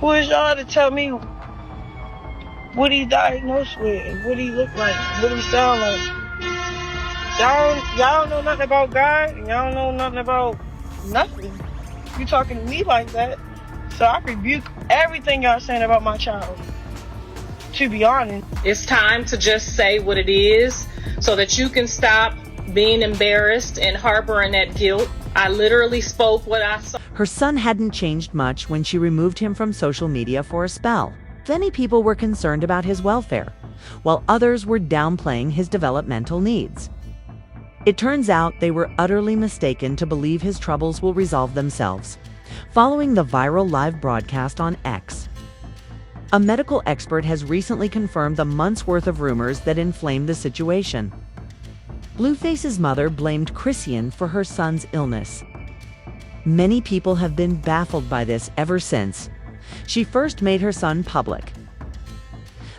Who is y'all to tell me what he diagnosed with, what he look like, what he sound like? Y'all don't know nothing about God, and y'all don't know nothing about nothing. You talking to me like that, so I rebuke everything y'all saying about my child, to be honest. It's time to just say what it is so that you can stop being embarrassed and harboring that guilt. I literally spoke what I saw. Her son hadn't changed much when she removed him from social media for a spell. Many people were concerned about his welfare, while others were downplaying his developmental needs. It turns out they were utterly mistaken to believe his troubles will resolve themselves. Following the viral live broadcast on X, a medical expert has recently confirmed the months' worth of rumors that inflamed the situation. Blueface's mother blamed Chrisean for her son's illness. Many people have been baffled by this ever since she first made her son public.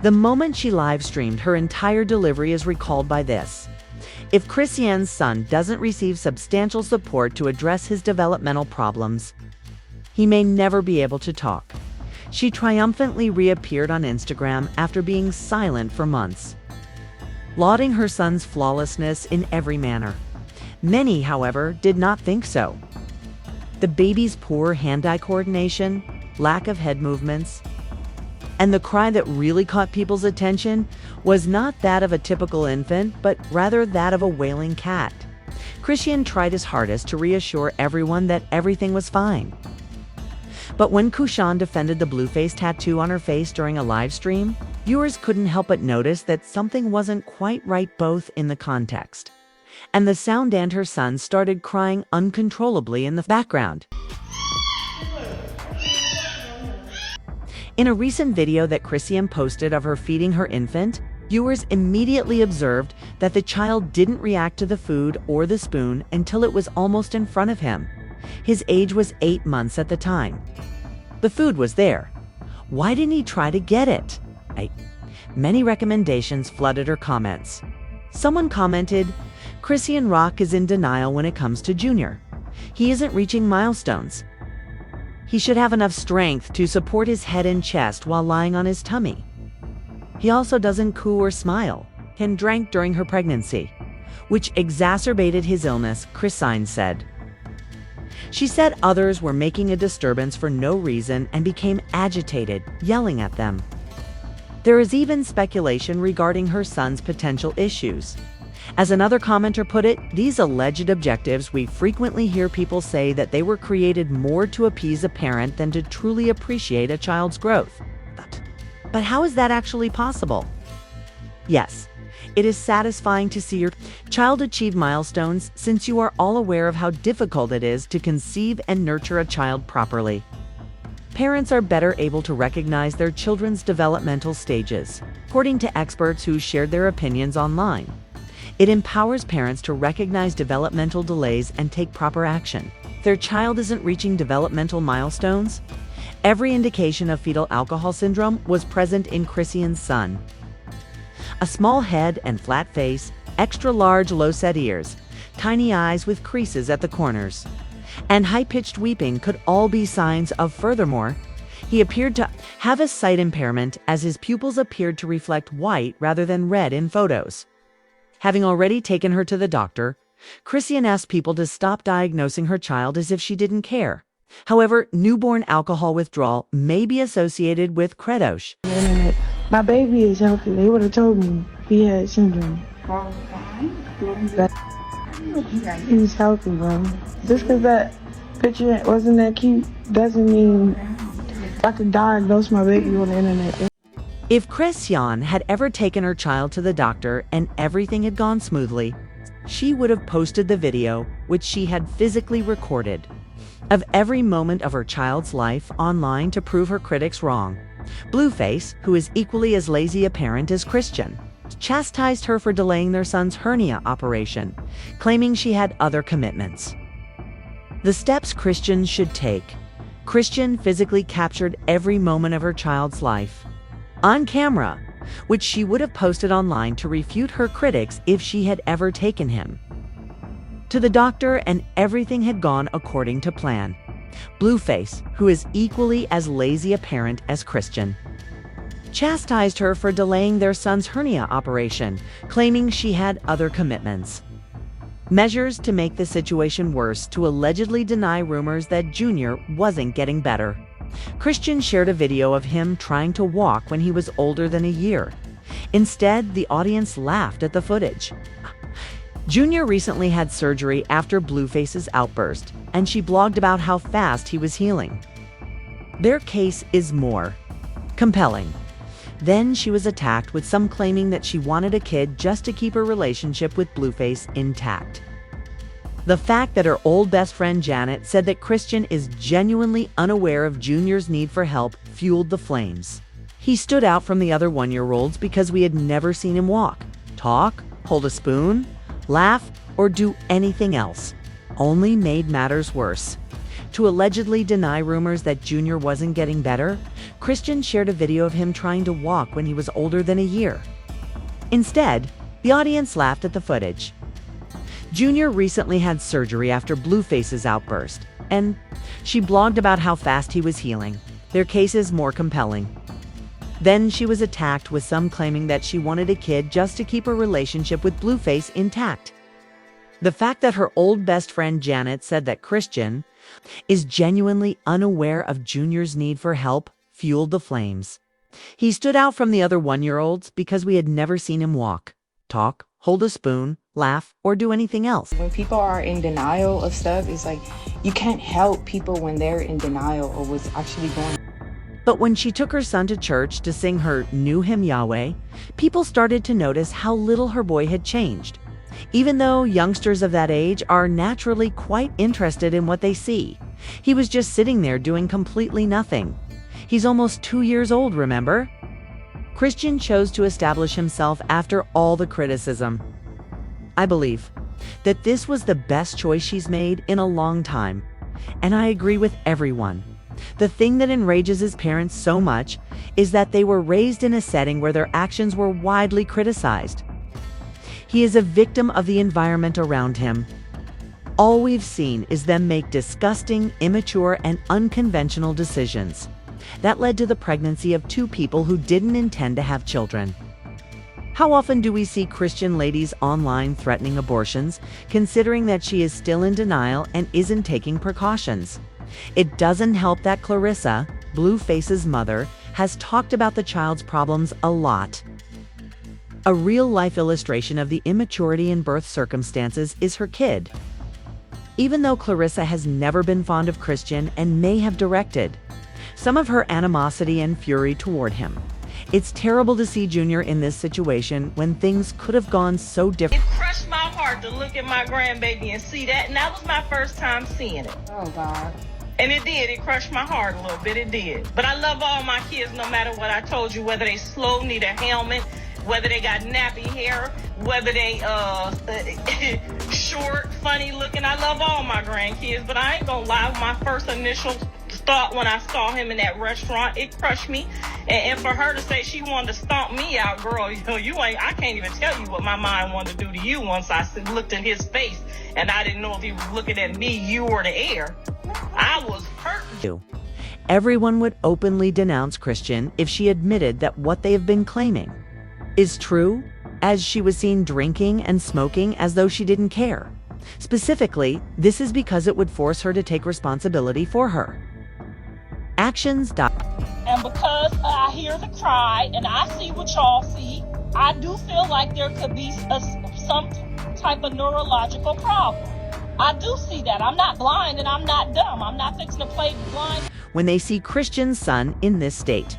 The moment she live-streamed, her entire delivery is recalled by this: if Chrisean's son doesn't receive substantial support to address his developmental problems, he may never be able to talk. She triumphantly reappeared on Instagram after being silent for months, lauding her son's flawlessness in every manner. Many, however, did not think so. The baby's poor hand-eye coordination, lack of head movements, and the cry that really caught people's attention was not that of a typical infant, but rather that of a wailing cat. Chrisean tried his hardest to reassure everyone that everything was fine. But when Chrisean defended the Blueface tattoo on her face during a live stream, viewers couldn't help but notice that something wasn't quite right, both in the context and the sound, and her son started crying uncontrollably in the background. In a recent video that Chrisean posted of her feeding her infant, viewers immediately observed that the child didn't react to the food or the spoon until it was almost in front of him. His age was 8 months at the time. The food was there. Why didn't he try to get it? Many recommendations flooded her comments. Someone commented, "Chrisean Rock is in denial when it comes to Junior. He isn't reaching milestones. He should have enough strength to support his head and chest while lying on his tummy. He also doesn't coo or smile, and drank during her pregnancy, which exacerbated his illness," Chrisean said. She said others were making a disturbance for no reason and became agitated, yelling at them. There is even speculation regarding her son's potential issues. As another commenter put it, "These alleged objectives, we frequently hear people say that they were created more to appease a parent than to truly appreciate a child's growth. But how is that actually possible? Yes, it is satisfying to see your child achieve milestones, since you are all aware of how difficult it is to conceive and nurture a child properly. Parents are better able to recognize their children's developmental stages, according to experts who shared their opinions online. It empowers parents to recognize developmental delays and take proper action. If their child isn't reaching developmental milestones, every indication of fetal alcohol syndrome was present in Chrisean's son. A small head and flat face, extra large low-set ears, tiny eyes with creases at the corners, and high-pitched weeping could all be signs of. Furthermore, he appeared to have a sight impairment, as his pupils appeared to reflect white rather than red in photos. Having already taken her to the doctor, Chrisean asked people to stop diagnosing her child as if she didn't care. However, newborn alcohol withdrawal may be associated with credosh. My baby is healthy. They would have told me he had syndrome. He's healthy, bro. Just because that picture wasn't that cute doesn't mean I can diagnose my baby on the internet. If Chrisean had ever taken her child to the doctor and everything had gone smoothly, she would have posted the video, which she had physically recorded, of every moment of her child's life online to prove her critics wrong. Blueface, who is equally as lazy a parent as Chrisean, chastised her for delaying their son's hernia operation, claiming she had other commitments. The steps Chrisean should take. Chrisean physically captured every moment of her child's life on camera, which she would have posted online to refute her critics if she had ever taken him to the doctor and everything had gone according to plan. Blueface, who is equally as lazy a parent as Chrisean, chastised her for delaying their son's hernia operation, claiming she had other commitments. Measures to make the situation worse to allegedly deny rumors that Junior wasn't getting better. Chrisean shared a video of him trying to walk when he was older than a year. Instead, the audience laughed at the footage. Junior recently had surgery after Blueface's outburst, and she blogged about how fast he was healing. Their case is more compelling. Then she was attacked, with some claiming that she wanted a kid just to keep her relationship with Blueface intact. The fact that her old best friend Janet said that Chrisean is genuinely unaware of Junior's need for help fueled the flames. He stood out from the other one-year-olds because we had never seen him walk, talk, hold a spoon, laugh, or do anything else. Only made matters worse. To allegedly deny rumors that Junior wasn't getting better, Chrisean shared a video of him trying to walk when he was older than a year. Instead, the audience laughed at the footage. Junior recently had surgery after Blueface's outburst, and she blogged about how fast he was healing. Their case is more compelling. Then she was attacked, with some claiming that she wanted a kid just to keep her relationship with Blueface intact. The fact that her old best friend Janet said that Chrisean is genuinely unaware of Junior's need for help fueled the flames. He stood out from the other one-year-olds because we had never seen him walk, talk, hold a spoon, laugh, or do anything else. When people are in denial of stuff, it's like you can't help people when they're in denial of what's actually going on. But when she took her son to church to sing her new hymn Yahweh, people started to notice how little her boy had changed. Even though youngsters of that age are naturally quite interested in what they see, he was just sitting there doing completely nothing. He's almost 2 years old, remember? Chrisean chose to establish himself after all the criticism. I believe that this was the best choice she's made in a long time, and I agree with everyone. The thing that enrages his parents so much is that they were raised in a setting where their actions were widely criticized. He is a victim of the environment around him. All we've seen is them make disgusting, immature, and unconventional decisions. That led to the pregnancy of 2 people who didn't intend to have children. How often do we see Christian ladies online threatening abortions, considering that she is still in denial and isn't taking precautions? It doesn't help that Clarissa, Blueface's mother, has talked about the child's problems a lot. A real-life illustration of the immaturity in birth circumstances is her kid. Even though Clarissa has never been fond of Chrisean and may have directed some of her animosity and fury toward him, it's terrible to see Junior in this situation when things could have gone so different. It crushed my heart to look at my grandbaby and see that, and that was my first time seeing it. Oh, God. And it did. It crushed my heart a little bit. It did. But I love all my kids no matter what. I told you, whether they slow, need a helmet, whether they got nappy hair, whether they short, funny looking. I love all my grandkids, but I ain't gonna lie. My first initial thought when I saw him in that restaurant, it crushed me. And for her to say she wanted to stomp me out, girl, you ain't. I can't even tell you what my mind wanted to do to you once I looked at his face and I didn't know if he was looking at me, you, or the air. I was hurt. Everyone would openly denounce Chrisean if she admitted that what they have been claiming is true, as she was seen drinking and smoking as though she didn't care. Specifically, this is because it would force her to take responsibility for her actions. And because I hear the cry and I see what y'all see, I do feel like there could be some type of neurological problem. I do see that. I'm not blind and I'm not dumb. I'm not fixing to play blind. When they see Chrisean's son in this state,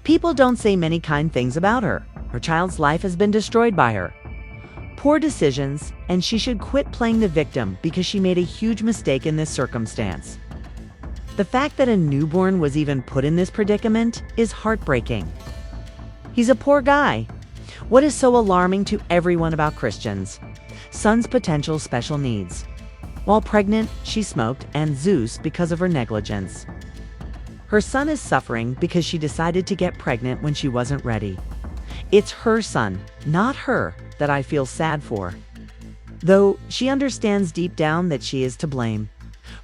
people don't say many kind things about her. Her child's life has been destroyed by her poor decisions, and she should quit playing the victim because she made a huge mistake in this circumstance. The fact that a newborn was even put in this predicament is heartbreaking. He's a poor guy. What is so alarming to everyone about Chrisean's son's potential special needs? While pregnant, she smoked and Zeus because of her negligence. Her son is suffering because she decided to get pregnant when she wasn't ready. It's her son, not her, that I feel sad for. Though she understands deep down that she is to blame.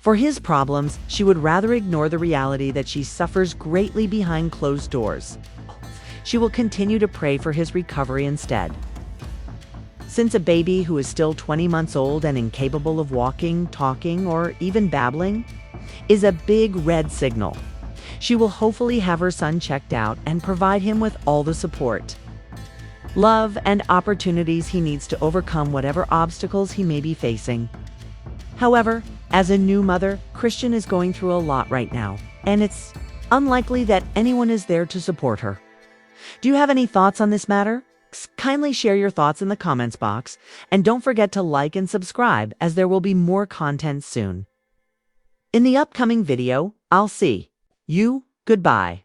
For his problems, she would rather ignore the reality that she suffers greatly behind closed doors. She will continue to pray for his recovery instead. Since a baby who is still 20 months old and incapable of walking, talking, or even babbling is a big red signal, she will hopefully have her son checked out and provide him with all the support, love, and opportunities he needs to overcome whatever obstacles he may be facing. However, as a new mother, Chrisean is going through a lot right now, and it's unlikely that anyone is there to support her. Do you have any thoughts on this matter? Kindly share your thoughts in the comments box, and don't forget to like and subscribe, as there will be more content soon. In the upcoming video, I'll see you. Goodbye.